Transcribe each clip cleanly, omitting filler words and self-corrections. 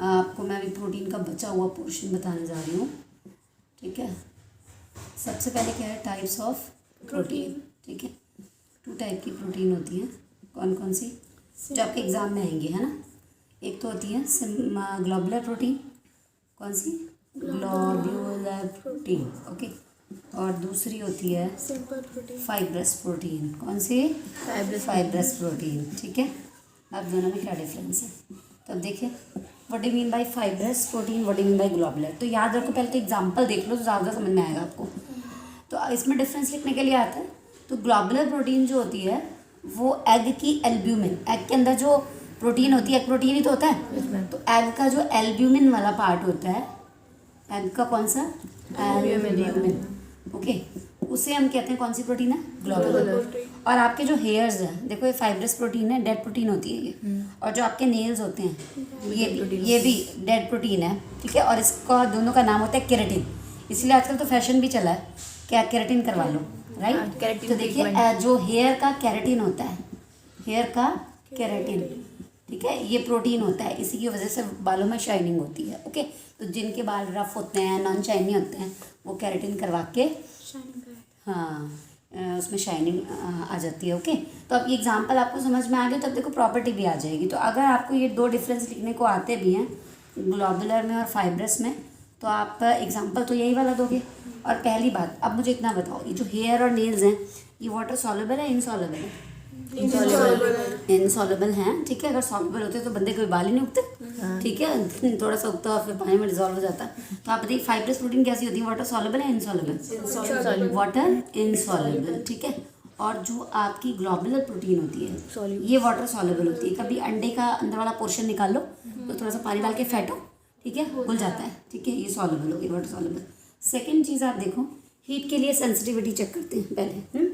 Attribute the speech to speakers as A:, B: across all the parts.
A: आपको मैं अभी प्रोटीन का बचा हुआ पोर्शन बताने जा रही हूँ। ठीक है, सबसे पहले क्या है, टाइप्स ऑफ प्रोटीन। ठीक है, 2 टाइप की प्रोटीन होती है। कौन कौन सी, जो आपके एग्जाम में आएंगे, है ना। एक तो होती है ग्लोबुलर प्रोटीन। कौन सी, ग्लोबुलर प्रोटीन। ओके, और दूसरी होती है
B: सिंपल प्रोटीन,
A: फाइब्रस प्रोटीन। कौन सी, फाइब्रस प्रोटीन। ठीक है, अब दोनों में क्या डिफरेंस है, तो अब देखिए, what do mean bye fibrous protein, what do mean bye globular. तो याद रखो, पहले तो एग्जांपल देख लो तो ज़्यादा समझ में आएगा आपको। तो इसमें डिफरेंस लिखने के लिए आता है, तो ग्लोबुलर प्रोटीन जो होती है वो एग की एल्ब्यूमिन, एग के अंदर जो प्रोटीन होती है, एग प्रोटीन ही तो होता है, तो एग का जो एल्ब्यूमिन वाला पार्ट होता है, एग का कौन सा, एल्ब्यूमिन। ओके, उसे हम कहते हैं कौन सी प्रोटीन है, ग्लोबुलर। और आपके जो हेयर्स हैं, देखो ये फाइब्रस प्रोटीन है, डेड प्रोटीन होती है ये। और जो आपके नेल्स होते हैं ये भी डेड प्रोटीन है। ठीक है, और इसका दोनों का नाम होता है केराटिन। इसलिए आजकल तो फैशन भी चला है, क्या केराटिन करवा लो, राइट। तो देखिए, जो हेयर का केराटिन होता है, हेयर का केराटिन, ठीक है, ये प्रोटीन होता है, इसी की वजह से बालों में शाइनिंग होती है। ओके, तो जिनके बाल रफ होते हैं, नॉन शाइनी होते हैं, वो केराटिन करवा के हाँ उसमें शाइनिंग आ जाती है। ओके, तो अब ये एग्जांपल आपको समझ में आ गया, तो अब देखो प्रॉपर्टी भी आ जाएगी। तो अगर आपको ये 2 डिफरेंस लिखने को आते भी हैं, ग्लोबुलर में और फाइब्रस में, तो आप एग्जांपल तो यही वाला दोगे। और पहली बात, अब मुझे इतना बताओ, ये जो हेयर और नेल्स हैं, ये वाटर सॉल्युबल है, इनसॉल्युबल है, इनसॉल्युबल हैं। ठीक है, अगर सॉल्युबल होते तो बंदे कोई बाल ही नहीं उगते। ठीक है, थोड़ा सा उगता और फिर पानी में डिजॉल्व हो जाता। तो आप बताइए फाइब्रस प्रोटीन कैसी होती है, वाटर सॉल्युबल है, इनसॉल्युबल, वाटर इनसॉल्युबल। ठीक है, और जो आपकी ग्लोबुलर प्रोटीन होती है ये वाटर सॉल्युबल होती है। कभी अंडे का अंदर वाला पोर्शन निकाल लो, तो थोड़ा सा पानी डाल के फेंटो, ठीक है, घुल जाता है। ठीक है, ये सॉल्युबल होगी, वाटर सॉल्युबल। सेकेंड चीज़ आप देखो, हीट के लिए सेंसिटिविटी चेक करते हैं पहले,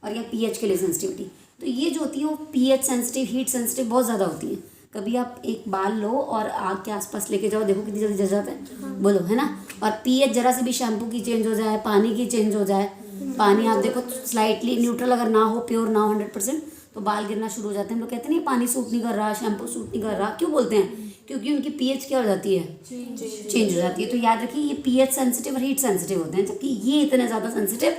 A: और या पीएच के लिए सेंसिटिविटी। तो ये जो होती है वो पीएच सेंसिटिव, हीट सेंसिटिव बहुत ज़्यादा होती है। कभी आप एक बाल लो और आग के आसपास लेके जाओ, देखो कितनी जल्दी जल जाता है, बोलो, है ना। और पीएच जरा से भी शैम्पू की चेंज हो जाए, पानी की चेंज हो जाए, पानी आप देखो स्लाइटली न्यूट्रल अगर ना हो, प्योर ना हो 100%, तो बाल गिरना शुरू हो जाते हैं। हम लोग कहते हैं पानी सूट नहीं कर रहा, शैम्पू सूट नहीं कर रहा, क्यों बोलते हैं, क्योंकि उनकी पीएच क्या हो जाती है, चेंज हो जाती है। तो याद रखिए, ये पीएच सेंसिटिव और हीट सेंसिटिव होते हैं, जबकि ये इतने ज़्यादा सेंसिटिव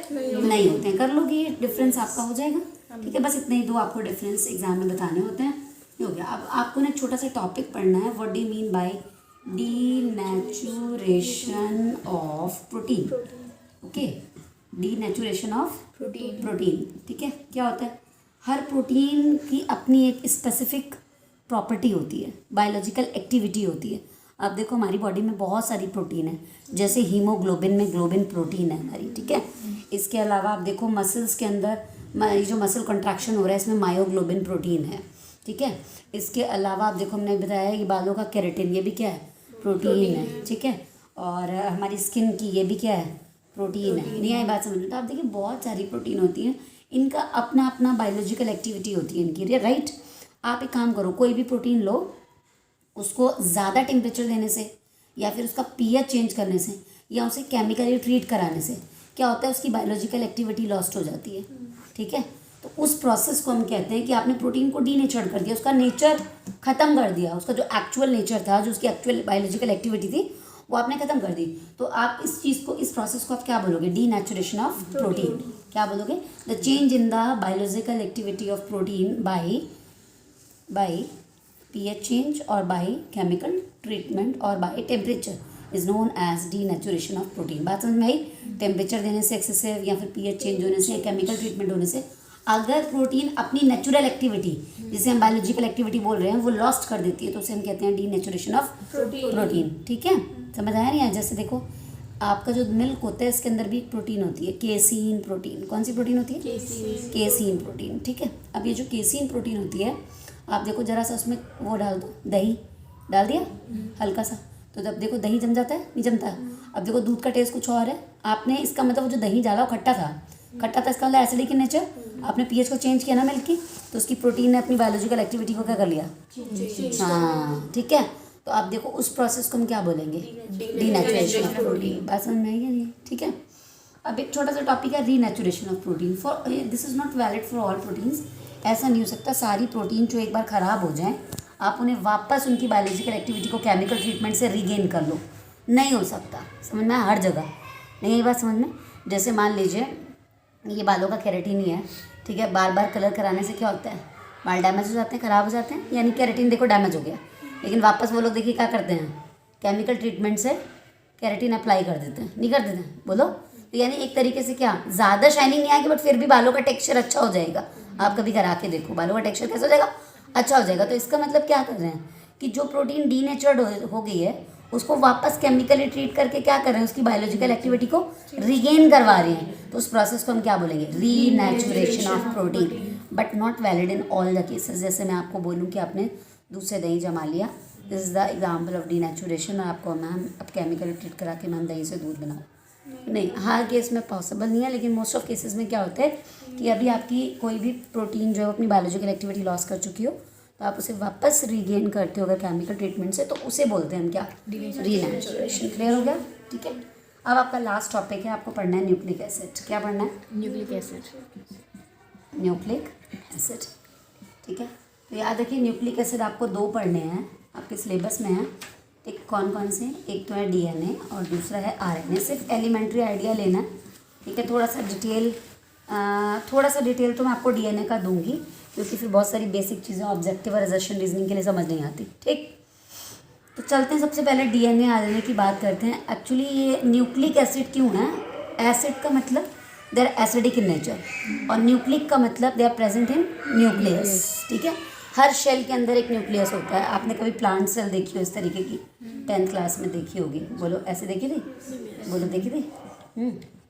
A: नहीं होते हैं। कर लोगे, ये डिफरेंस आपका हो जाएगा। ठीक है, बस इतने ही 2 आपको डिफरेंस एग्जाम में बताने होते हैं, ये हो गया। अब आपको ना एक छोटा सा टॉपिक पढ़ना है, what do you mean by denaturation of protein. Okay, denaturation of protein. ठीक है, क्या होता है, हर प्रोटीन की अपनी एक स्पेसिफिक प्रॉपर्टी होती है, बायोलॉजिकल एक्टिविटी होती है। अब देखो, हमारी बॉडी में बहुत सारी प्रोटीन है, जैसे हीमोग्लोबिन में ग्लोबिन प्रोटीन है हमारी। ठीक है, इसके अलावा आप देखो मसल्स के अंदर जो मसल कंट्रैक्शन हो रहा है, इसमें मायोग्लोबिन प्रोटीन है। ठीक है, इसके अलावा आप देखो, हमने बताया कि बालों का केराटिन, ये भी क्या है, प्रोटीन है। ठीक है, और हमारी स्किन की ये भी क्या है, प्रोटीन है। नहीं आई बात समझ में। तो आप देखिए, बहुत सारी प्रोटीन होती हैं, इनका अपना अपना बायोलॉजिकल एक्टिविटी होती है इनकी, राइट। आप एक काम करो, कोई भी प्रोटीन लो, उसको ज़्यादा टेम्परेचर देने से, या फिर उसका पीएच चेंज करने से, या उसे केमिकली ट्रीट कराने से क्या होता है, उसकी बायोलॉजिकल एक्टिविटी लॉस्ट हो जाती है। ठीक है, तो उस प्रोसेस को हम कहते हैं कि आपने प्रोटीन को डीनेचर कर दिया, उसका नेचर ख़त्म कर दिया, उसका जो एक्चुअल नेचर था, जो उसकी एक्चुअल बायोलॉजिकल एक्टिविटी थी, वो आपने ख़त्म कर दी। तो आप इस चीज़ को, इस प्रोसेस को आप क्या बोलोगे, डीनेचुरेशन ऑफ प्रोटीन। क्या बोलोगे, the change in the biological activity of protein by pH change or by chemical treatment or by temperature is known as denaturation of protein। बात समझ में आई, टेम्परेचर देने से एक्सेसिव, या फिर pH चेंज होने से, केमिकल ट्रीटमेंट होने से, अगर प्रोटीन अपनी नेचुरल एक्टिविटी, जिसे हम बायोलॉजिकल एक्टिविटी बोल रहे हैं, वो लॉस्ट कर देती है, तो उसे हम कहते हैं डीनेचुरेशन ऑफ प्रोटीन। ठीक है, समझ आया नहीं आया। जैसे देखो, आपका जो मिल्क होता है, इसके अंदर भी एक प्रोटीन होती है, केसीन प्रोटीन। कौन सी प्रोटीन होती है, केसीन प्रोटीन। ठीक है, अब ये जो केसीन प्रोटीन होती है, आप देखो जरा सा उसमें वो डाल दो, दही डाल दिया हल्का सा, तो जब देखो दही जम जाता है, नहीं जमता। अब देखो दूध का टेस्ट कुछ और है, आपने इसका मतलब वो जो दही डाला वो खट्टा था, इसका मतलब एसिडिक इन नेचर। आपने पीएच को चेंज किया ना मिल्क की, तो उसकी प्रोटीन ने अपनी बायोलॉजिकल एक्टिविटी को क्या कर लिया, हाँ। ठीक है, तो आप देखो उस प्रोसेस को हम क्या बोलेंगे, डीनेचुरेशन ऑफ प्रोटीन। बात समझ में आई है नहीं, ठीक है। अब एक छोटा सा टॉपिक है renaturation of protein. For this is not valid for all proteins. ऐसा नहीं हो सकता सारी प्रोटीन जो एक बार ख़राब हो जाए आप उन्हें वापस उनकी बायोलॉजिकल एक्टिविटी को केमिकल ट्रीटमेंट से रीगेन कर लो, नहीं हो सकता। समझ में? हर जगह नहीं, ये बात समझ में? जैसे मान लीजिए ये बालों का केराटिन ही है, ठीक है, बार बार कलर कराने से क्या होता है? बाल डैमेज हो जाते हैं, ख़राब हो जाते हैं, यानी केराटिन देखो डैमेज हो गया, लेकिन वापस वो लोग देखिए क्या करते हैं, केमिकल ट्रीटमेंट से केराटिन अप्लाई कर देते हैं, नहीं कर देते हैं? बोलो। तो यानी एक तरीके से क्या, ज़्यादा शाइनिंग नहीं आएगी बट फिर भी बालों का टेक्सचर अच्छा हो जाएगा। आप कभी करा के देखो, बालों का टेक्सचर कैसा हो जाएगा? अच्छा हो जाएगा। तो इसका मतलब क्या कर रहे हैं कि जो प्रोटीन डीनेचर्ड हो गई है उसको वापस केमिकली ट्रीट करके क्या कर रहे हैं, उसकी बायोलॉजिकल एक्टिविटी को रिगेन करवा रहे हैं। तो उस प्रोसेस को हम क्या बोलेंगे? Renaturation of protein, but not valid in all the cases. जैसे मैं आपको बोलूँ कि आपने दूध से दही जमा लिया, this is the example of denaturation, और आपको मैम अब केमिकल ट्रीट करा के मैम दही से दूध बनाओ, नहीं, हर केस में पॉसिबल नहीं है, लेकिन मोस्ट ऑफ केसेस में क्या होता है कि अभी आपकी कोई भी प्रोटीन जो है अपनी बायोलॉजिकल एक्टिविटी लॉस कर चुकी हो, तो आप उसे वापस रीगेन करते हो अगर केमिकल ट्रीटमेंट से, तो उसे बोलते हैं हम क्या? रीनेचुरेशन। क्लियर हो गया? ठीक है। अब आपका लास्ट टॉपिक है, आपको पढ़ना है न्यूक्लिक एसिड। क्या पढ़ना है?
B: Nucleic acid.
A: न्यूक्लिक एसिड, ठीक है। तो याद रखिए न्यूक्लिक एसिड आपको 2 पढ़ने हैं, आपके सिलेबस में है। एक कौन कौन से? एक तो है डीएनए और दूसरा है आरएनए। सिर्फ एलिमेंट्री आइडिया लेना है, ठीक है। थोड़ा सा डिटेल तो मैं आपको डीएनए का दूंगी, क्योंकि फिर बहुत सारी बेसिक चीज़ें ऑब्जेक्टिव और असर्शन रीजनिंग के लिए समझ नहीं आती, ठीक। तो चलते हैं, सबसे पहले डीएनए आरएनए की बात करते हैं। एक्चुअली ये न्यूक्लिक एसिड क्यों है? एसिड का मतलब they are acidic in nature, और न्यूक्लिक का मतलब they are present in nucleus, ठीक है। हर शेल के अंदर एक न्यूक्लियस होता है। आपने कभी प्लांट सेल देखी हो इस तरीके की? 10th क्लास में देखी होगी। बोलो, ऐसे देखी थी? बोलो, देखी थी?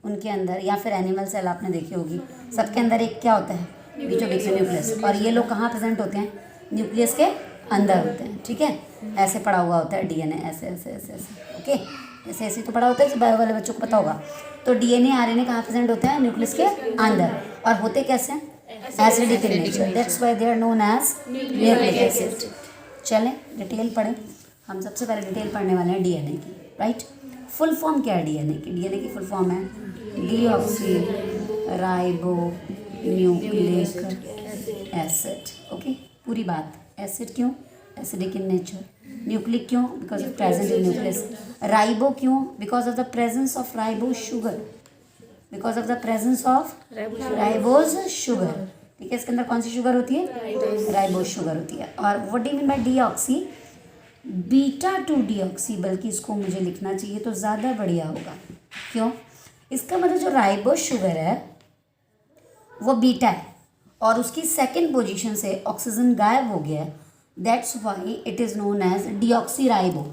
A: उनके अंदर, या फिर एनिमल सेल आपने देखी होगी, सबके अंदर एक क्या होता है? बीचों बीच में न्यूक्लियस। और ये लोग कहाँ प्रेजेंट होते हैं? न्यूक्लियस के अंदर होते हैं, ठीक है। ऐसे पड़ा हुआ होता है डीएनए, ऐसे ऐसे ऐसे ऐसे, ओके, ऐसे ऐसे तो पड़ा होता है, बायो वाले बच्चों को पता होगा। तो डीएनए आरएनए कहाँ प्रेजेंट होते हैं? न्यूक्लियस के अंदर। और होते कैसे हैं? Acidic in nature, that's why they are known as nucleic acid. चलें डिटेल पढ़ें। हम सबसे पहले डिटेल पढ़ने वाले हैं डीएनए की, राइट। फुल फॉर्म क्या है डीएनए की? डीएनए की फुल फॉर्म है deoxy ribo nucleic acid, okay. पूरी बात। एसिड क्यों? Acidic in nature. न्यूक्लिक क्यों? Because of present in nucleus. Ribo क्यों? Because of the presence of ribo sugar, because of the presence of ribose sugar, ठीक है। इसके अंदर कौन सी शुगर होती है? राइबोज शुगर होती है। और what do you mean by deoxy? Beta 2 deoxy, बल्कि इसको मुझे लिखना चाहिए तो ज़्यादा बढ़िया होगा। क्यों? इसका मतलब जो राइबोज शुगर है वो बीटा है, और उसकी सेकंड पोजीशन से ऑक्सीजन गायब हो गया है, that's why it is known as deoxy ribo.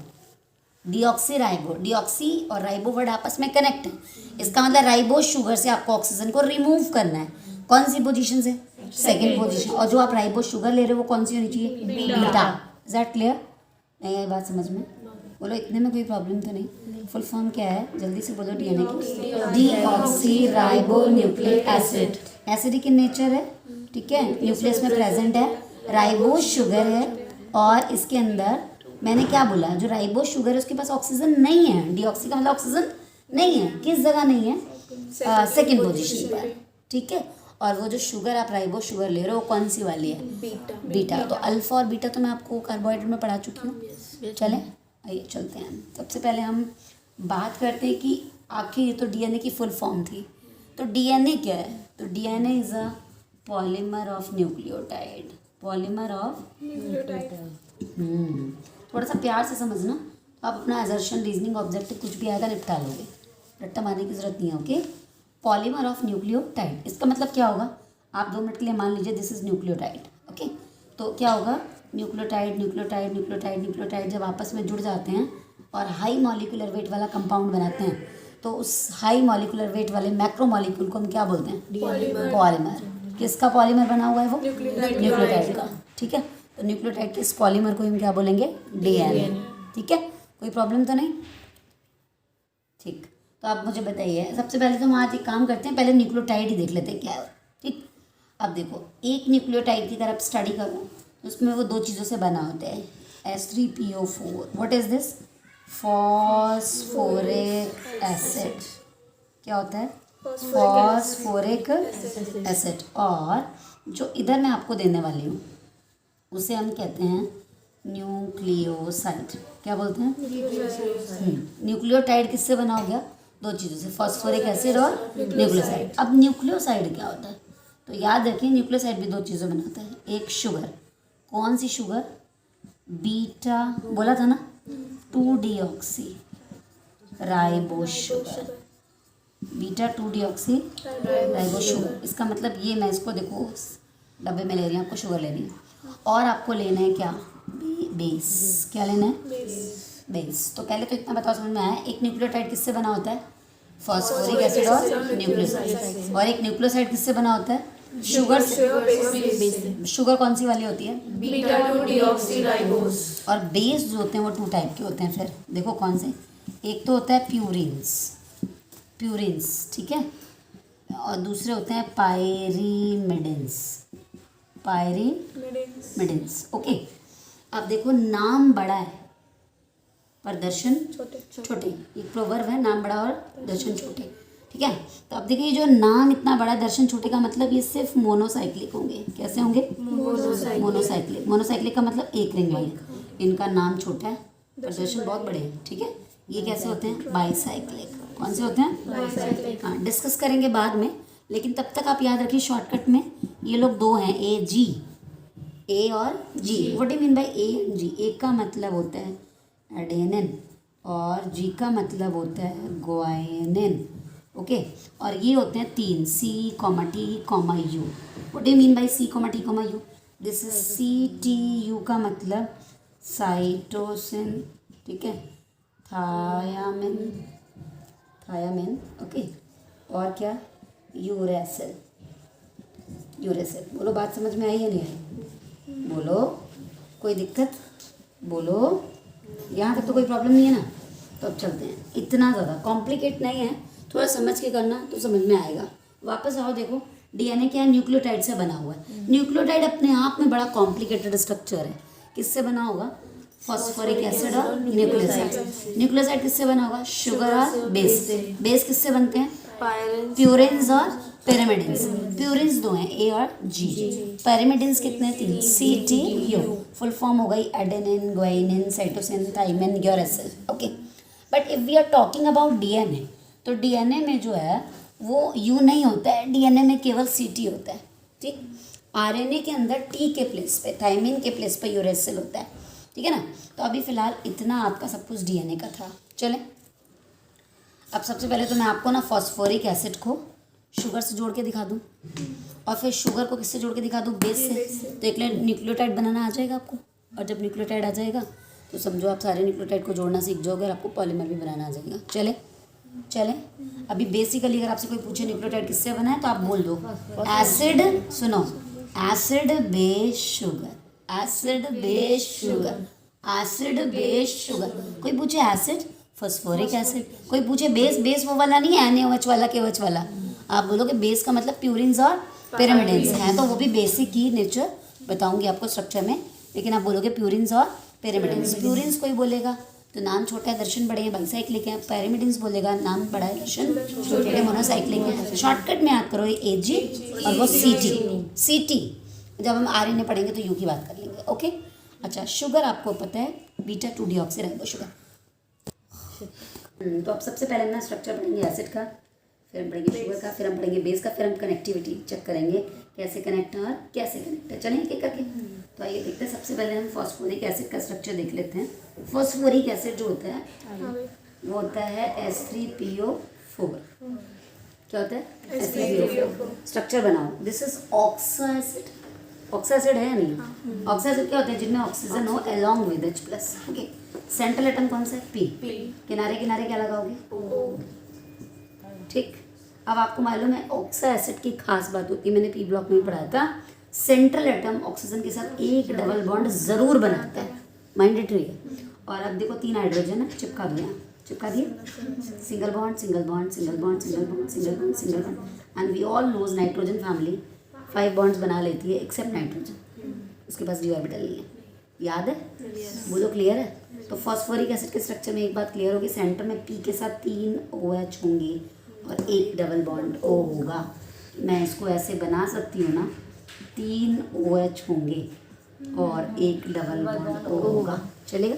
A: Deoxy ribo, deoxy और राइबो वर्ड आपस में कनेक्ट है। इसका मतलब राइबोज शुगर से आपको ऑक्सीजन को रिमूव करना है। कौन सी पोजीशन से? Second position. और जो आप राइबोज शुगर ले रहे हो वो कौन सी होनी चाहिए? बीटा। Is that clear? नहीं ये बात समझ में? बोलो, इतने में कोई प्रॉब्लम तो नहीं? फुल फॉर्म क्या है? जल्दी से बोलो डीएनए की। Deoxy ribo nucleic acid. Acidic in nature है, ठीक है, न्यूक्लियस में प्रेजेंट है, राइबोज शुगर है, और इसके अंदर मैंने क्या बोला? जो राइबोज शुगर है उसके पास ऑक्सीजन नहीं है। डीऑक्सी का मतलब ऑक्सीजन नहीं है। किस जगह नहीं है? सेकेंड पोजीशन पर, ठीक है। और वो जो शुगर आप राइबोज शुगर ले रहे हो कौन सी वाली है? बीटा। तो अल्फा और बीटा तो मैं आपको कार्बोहाइड्रेट में पढ़ा चुकी हूँ। चलें, आइए चलते हैं। सबसे पहले हम बात करते हैं कि आखिर ये तो डीएनए की फुल फॉर्म थी, तो डीएनए क्या है? तो DNA is a polymer of nucleotide. Polymer of थोड़ा सा प्यार से समझना, आप अपना असर्शन रीजनिंग ऑब्जेक्टिव कुछ भी आएगा निपटा लोगे, रट्टा मारने की जरूरत नहीं है, ओके। पॉलीमर ऑफ न्यूक्लियोटाइड, इसका मतलब क्या होगा? आप 2 मिनट के लिए मान लीजिए दिस इज न्यूक्लियोटाइड, ओके। तो क्या होगा? न्यूक्लियोटाइड न्यूक्लियोटाइड न्यूक्लियोटाइड न्यूक्लियोटाइड जब आपस में जुड़ जाते हैं और हाई मॉलिक्यूलर वेट वाला कंपाउंड बनाते हैं, तो उस हाई मॉलिक्यूलर वेट वाले मैक्रो मॉलिक्यूल को हम क्या बोलते हैं? पॉलीमर। किसका पॉलीमर बना हुआ है वो? न्यूक्लियोटाइड का, ठीक है। तो न्यूक्लियोटाइड के इस पॉलीमर को हम क्या बोलेंगे? डीएनए, ठीक है। कोई प्रॉब्लम तो नहीं? ठीक। तो आप मुझे बताइए, सबसे पहले तो हम आज एक काम करते हैं, पहले न्यूक्लियोटाइड ही देख लेते हैं क्या है, ठीक। अब देखो, एक न्यूक्लियोटाइड की अगर आप स्टडी करो तो उसमें वो 2 चीज़ों से बना होता है, S3PO4। What is this? Phosphoric acid. क्या होता है? Phosphoric acid. और जो इधर मैं आपको देने वाली हूँ उसे हम कहते हैं न्यूक्लियोसाइड। क्या बोलते हैं? न्यूक्लियोटाइड किससे बना हो गया? दो चीज़ों से, फॉस्फोरिक एसिड और न्यूक्लियोसाइड। अब न्यूक्लियोसाइड क्या होता है? तो याद रखिए न्यूक्लियोसाइड भी दो चीज़ों बनाता है। एक शुगर, कौन सी शुगर? बीटा, बोला था ना, two deoxy ribose sugar, beta two deoxy ribose sugar. इसका मतलब ये, मैं इसको देखो डब्बे में ले रही हूँ, आपको शुगर लेनी है और आपको लेना है क्या? बेस। क्या लेना है? बेस। तो पहले तो इतना बताओ समझ में आया, एक न्यूक्लियोटाइड किससे बना होता है? फॉस्फोरिक एसिड और न्यूक्लियोसाइड। और एक न्यूक्लियोसाइड किससे बना होता है? शुगर से। शुगर कौन सी वाली होती है?
B: बीटा 2-डीऑक्सीराइबोस।
A: और बेस जो होते हैं वो 2 टाइप के होते हैं। फिर देखो कौन से? एक तो होता है प्यूरिन्स, ठीक है, और दूसरे होते हैं पायरीमिडिन्स। ओके, अब देखो नाम बड़ा है पर दर्शन छोटे। एक प्रोवर्ब है, नाम बड़ा और दर्शन छोटे। ठीक है, तो अब देखिए जो नाम इतना बड़ा दर्शन छोटे का मतलब ये सिर्फ मोनोसाइक्लिक होंगे। कैसे होंगे? मोनोसाइक्लिक का मतलब एक रिंग वाले। इनका नाम छोटा है पर दर्शन बहुत बड़े हैं। ठीक है, ये कैसे होते हैं? बाईसाइक्लिक। कौन से होते हैं? हाँ, डिस्कस करेंगे बाद में, लेकिन तब तक आप याद रखिए शॉर्टकट में ये लोग दो हैं, ए और G. What do mean by A and G? A का मतलब होता है एडेनिन और जी का मतलब होता है ग्वानिन। ओके, और ये होते हैं 3, C, T, U। What do mean bye C, T, U? This is CTU का मतलब साइटोसिन। ठीक है, थायामिन। ओके, और क्या? यूरेसिल। बोलो, बात समझ में आई या नहीं आई? बोलो, कोई दिक्कत? बोलो, यहाँ तक तो कोई प्रॉब्लम नहीं है ना? तो अब चलते हैं। इतना ज़्यादा कॉम्प्लिकेट नहीं है, थोड़ा समझ के करना तो समझ में आएगा। वापस आओ, देखो डीएनए क्या है? न्यूक्लियोटाइड से बना हुआ है। न्यूक्लियोटाइड अपने आप में बड़ा कॉम्प्लिकेटेड स्ट्रक्चर है। किससे बना होगा? फॉस्फोरिक एसिड और न्यूक्लियोसाइड किससे बना होगा? शुगर और बेस किससे बनते हैं? प्यूरिन्स और पिरामिडिन्स। प्यूरिन्स 2 हैं, ए और जी। पिरामिडिन्स कितने? 3, CTU। फुल फॉर्म हो गई adenine, guanine, cytosine, thymine, uracil. Okay, but if we are talking about DNA, तो डीएनए में जो है वो यू नहीं होता है, डीएनए में केवल CT होता है। ठीक, आरएनए के अंदर T के प्लेस पे, थाइमिन के प्लेस पे यूरेसिल होता है। ठीक है ना? तो अभी फिलहाल इतना आपका सब कुछ डीएनए का था। चले, अब सबसे पहले तो मैं आपको ना फॉस्फोरिक एसिड को शुगर से जोड़ के दिखा दूँ और फिर शुगर को किससे जोड़ के दिखा दूँ? बेस से। तो एक न्यूक्लियोटाइड बनाना आ जाएगा आपको, और जब न्यूक्लियोटाइड आ जाएगा तो समझो आप सारे न्यूक्लियोटाइड को जोड़ना सीख जाओगे और आपको पॉलीमर भी बनाना आ जाएगा। चले अभी बेसिकली अगर आपसे कोई पूछे न्यूक्लियोटाइड किससे बना है तो आप बोल दो एसिड। सुनो, एसिड बेस शुगर। कोई पूछे एसिड, फॉस्फोरिक एसिड। कोई पूछे बेस वो वाला नहीं है, NaOH वाला, KOH वाला। आप बोलोगे बेस का मतलब प्यूरिन्स और पिरामिडिन्स है, तो वो भी बेसिक की नेचर बताऊंगी आपको स्ट्रक्चर में। लेकिन आप बोलोगे प्यूरिन्स और पिरामिडिन्स। प्यूरिन्स कोई बोलेगा तो नाम छोटा है, दर्शन बड़े हैं, बाईसाइक्लिक है। पिरामिडिन्स बोलेगा नाम बड़ा है, दर्शन छोटे हैं, मोनोसाइक्लिक है। शॉर्टकट में याद करो, ये AG और वो CT। जब हम RNA पढ़ेंगे तो यू की बात कर लेंगे। ओके, अच्छा, शुगर आपको पता है बीटा 2-डीऑक्सीराइबोस शुगर। तो अब सबसे पहले हम ना स्ट्रक्चर पढ़ेंगे एसिड का, फिर हम पढ़ेंगे शुगर का, फिर हम पढ़ेंगे बेस का, फिर हम कनेक्टिविटी चेक करेंगे कैसे कनेक्ट है और कैसे कनेक्ट है। चलें एक करके। तो आइए देखते हैं। सबसे पहले हम फॉस्फोरिक एसिड का स्ट्रक्चर देख लेते हैं। फॉस्फोरिक एसिड जो होता है वो होता है H3PO4। क्या होता है? H3PO4। स्ट्रक्चर बनाओ, दिस इज ऑक्सा एसिड। ऑक्सा एसिड है या नहीं? ऑक्सा एसिड क्या होता है? जिनमें ऑक्सीजन हो along with H+। Okay, central atom कौन सा है? P। किनारे किनारे क्या लगाओगे? O। ठीक, अब आपको मालूम है ऑक्सा एसिड की खास बात होती है, मैंने P ब्लॉक में पढ़ाया था, सेंट्रल एटम ऑक्सीजन के साथ एक डबल बॉन्ड जरूर बनाता है, मैंडेटरी है। और अब देखो 3 हाइड्रोजन है, चिपका दो, यहाँ चिपका दिए, single bond single bond single bond single bond single bond single bond. And we all knows nitrogen family 5 bonds बना लेती है एक्सेप्ट नाइट्रोजन, उसके पास डी ऑर्बिटल नहीं है। याद है? बोलो क्लियर है? तो फॉस्फोरिक एसिड के स्ट्रक्चर में एक बात क्लियर होगी, सेंटर में P के साथ 3 OH होंगे और एक डबल बॉन्ड O होगा। मैं इसको ऐसे बना सकती हूँ ना, 3 OH होंगे और एक डबल बॉन्ड O होगा, चलेगा।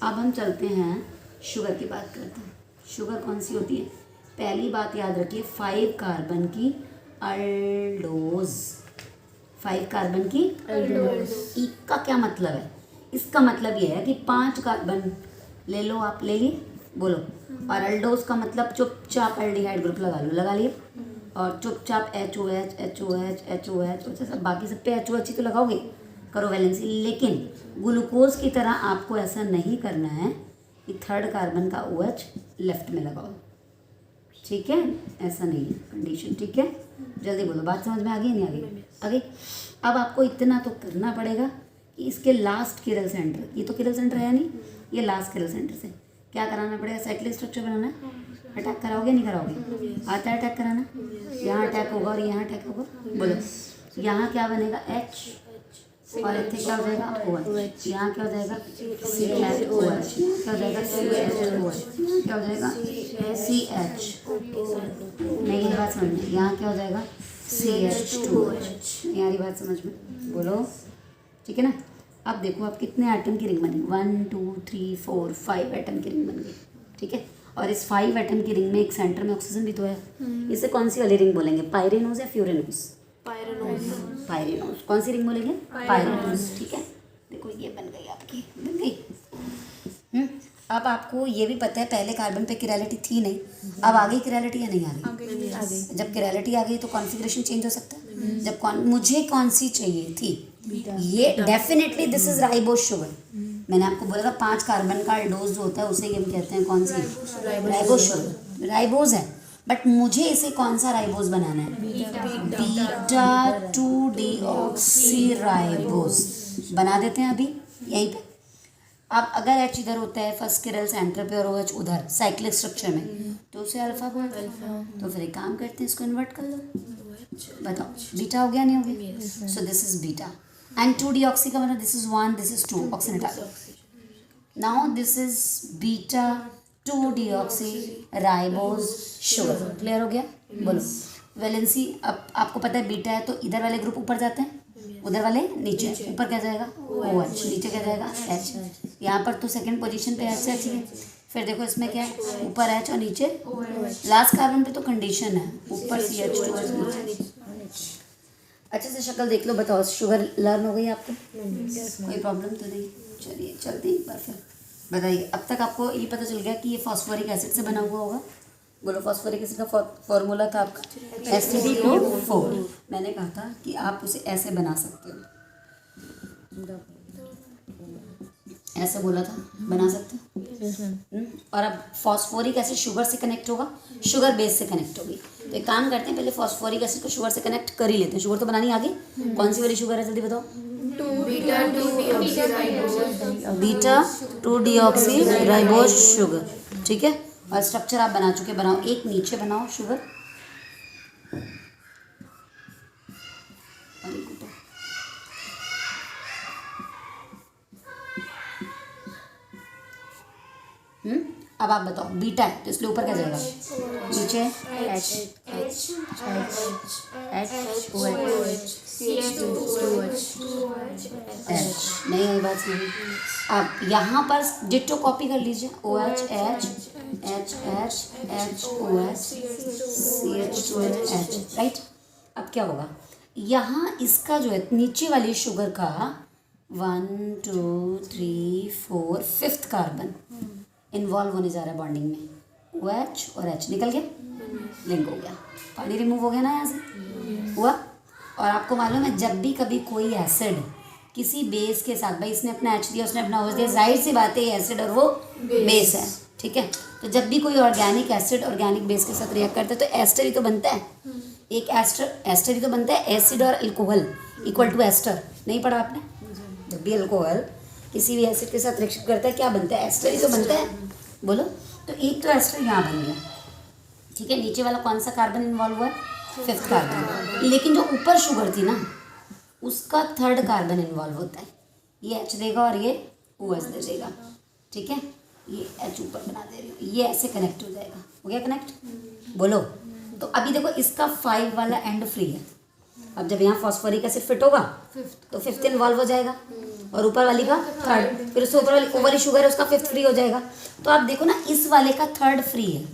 A: अब हम चलते हैं शुगर की बात करते हैं। शुगर कौन सी होती है? पहली बात याद रखिए, 5 कार्बन की अल्डोज, 5 कार्बन की अल्डोज। ई का क्या मतलब है? इसका मतलब ये है कि 5 कार्बन ले लो, आप ले लिए, बोलो। और अल्डोज का मतलब चुपचाप एल्डिहाइड ग्रुप लगा लिए, और चुपचाप HOH HOH HOH, सब बाकी सब पे HOH ही तो लगाओगे, करो वैलेंसी। लेकिन ग्लूकोज की तरह आपको ऐसा नहीं करना है कि 3rd कार्बन का OH लेफ्ट में लगाओ, ठीक है? ऐसा नहीं है कंडीशन, ठीक है? जल्दी बोलो, बात समझ में आ गई नहीं आ गई? आ गई। अब आपको इतना तो करना पड़ेगा कि इसके लास्ट किरल सेंटर, ये तो किरल सेंटर है नहीं, ये लास्ट किरल सेंटर से क्या कराना पड़ेगा? साइक्लिक स्ट्रक्चर बनाना है। अटैक कराओगे नहीं कराओगे? आता है अटैक कराना? यहाँ अटैक होगा और यहाँ अटैक होगा, बोलो। यहाँ क्या बनेगा? H, और इतने क्या हो जाएगा? OH। यहाँ क्या हो जाएगा? CHOH। क्या हो जाएगा? CHOH। क्या हो जाएगा? CH। नहीं, ये बात समझ में। यहाँ क्या हो जाएगा? CH2OH। यारी बात समझ में, बोलो, ठीक है ना? अब देखो आप कितने एटम की रिंग बनी, 1 2 3 4 5 एटम की रिंग बन गई, ठीक है? और इस 5 एटम की रिंग में एक सेंटर में ऑक्सीजन भी तो है। इसे कौन सी वाली रिंग बोलेंगे? पायरेनोज या फ्यूरेनोज? पायरेनोज। कौन सी रिंग बोलेंगे? पायरेनोज, ठीक है? देखो ये बन गई आपकी, बन गई। अब आपको ये भी पता है पहले कार्बन पे किरैलिटी थी नहीं, अब आ गई किरैलिटी या नहीं आ गई? जब किरैलिटी आ गई तो कॉन्फ़िगरेशन चेंज हो सकता है। जब मुझे कौन सी चाहिए थी, ये definitely this is ribose sugar. मैंने आपको बोला था 5 कार्बन का अल्डोज जो होता है उसे हम कहते हैं कौन सी? Ribose sugar. राइबोज है, बट मुझे इसे कौन सा राइबोज बनाना है? बीटा 2 डीऑक्सी राइबोज बना देते हैं अभी यहीं पे। अब अगर H इधर होता है फर्स्ट किरल सेंटर पे और OH उधर साइक्लिक स्ट्रक्चर में, तो उसे अल्फा बोलते हैं। तो फिर एक काम करते हैं, इसको इन्वर्ट कर लो, बताओ बीटा हो गया नहीं हो गया? So this is beta and 2 deoxy का मतलब this is 1, this is 2 oxygen हटा दो। Now this is beta 2 deoxy ribose sugar. Clear हो गया? बोलो वैलेंसी। अब आपको पता है बीटा है तो इधर वाले ग्रुप ऊपर जाते हैं, उधर वाले नीचे। ऊपर क्या जाएगा? OH, नीचे क्या जाएगा? H। यहाँ पर तो सेकंड पोजीशन पे H है। फिर देखो इसमें क्या है? ऊपर H और नीचे लास्ट कार्बन पे तो कंडीशन है, ऊपर CH2 नीचे। अच्छे से शक्ल देख लो, बताओ शुगर लर्न हो गई आपको? कोई प्रॉब्लम तो नहीं? चलिए चलते हैं एक बार फिर। बताइए, अब तक आपको ये पता चल गया कि ये फॉस्फोरिक एसिड से बना हुआ होगा? बोलो, फॉस्फोरिक एसिड का फॉर्मूला था आपका StCO4। मैंने कहा था कि आप उसे ऐसे बना सकते हो, ऐसे बोला था, बना सकते हो। और अब फॉस्फोरिक एसिड शुगर से कनेक्ट होगा, शुगर बेस से कनेक्ट होगी। तो एक काम करते हैं, पहले फॉस्फोरिक एसिड को शुगर से कनेक्ट कर ही लेते हैं। शुगर तो बनानी आ गई, कौन सी वाली शुगर है जल्दी बताओ? बीटा 2 डीऑक्सी राइबोज शुगर, ठीक है? और स्ट्रक्चर आप बना चुके, बनाओ एक नीचे बनाओ शुगर और एक ऊपर। अब आप बताओ, बीटा है तो इसलिए ऊपर क्या जाएगा? नीचे नहीं आई बात नहीं। अब यहाँ पर डिट्टो कॉपी कर लीजिए, OH H H H H OH CH2H, right? अब क्या होगा? यहाँ इसका जो है नीचे वाली शुगर का 1 2 3 4 5th कार्बन इन्वॉल्व होने जा रहा है बॉन्डिंग में। OH और H निकल गया, लिंक हो गया, पानी रिमूव हो गया ना यहाँ से, हुआ। और आपको मालूम है जब भी कभी कोई एसिड किसी बेस के साथ, भाई इसने अपना H दिया, उसने अपना OH दिया, जाहिर सी बात है ये एसिड और वो बेस है, ठीक है? तो जब भी कोई ऑर्गेनिक एसिड ऑर्गेनिक बेस के साथ रिएक्ट करता है तो एस्टर ही तो बनता है। एक एस्टर ही तो बनता है। एसिड और अल्कोहल इक्वल टू एस्टर, नहीं पढ़ा आपने? जब भी अल्कोहल किसी भी एसिड के साथ रिएक्शन करता है क्या बनता है? एस्टर ही तो बनता है, बोलो। तो एक तो एस्टर यहाँ बन गया, ठीक है? नीचे वाला कौन सा कार्बन इन्वॉल्व हुआ है? 5th carbon. लेकिन जो ऊपर शुगर थी ना उसका 3rd कार्बन इन्वॉल्व होता है। ये H देगा और ये OH दे देगा, ठीक है? ये H ऊपर बना दे रही हूँ, ये ऐसे कनेक्ट हो जाएगा। हो गया कनेक्ट? बोलो। तो अभी देखो इसका 5 वाला एंड फ्री है, अब जब यहाँ फॉस्फोरिक एसिड फिट होगा तो फिफ्थ इन्वॉल्व हो जाएगा और ऊपर वाली का थर्ड, फिर उससे ऊपर वाली शुगर है उसका फिफ्थ फ्री हो जाएगा। तो आप देखो ना, इस वाले का थर्ड फ्री है,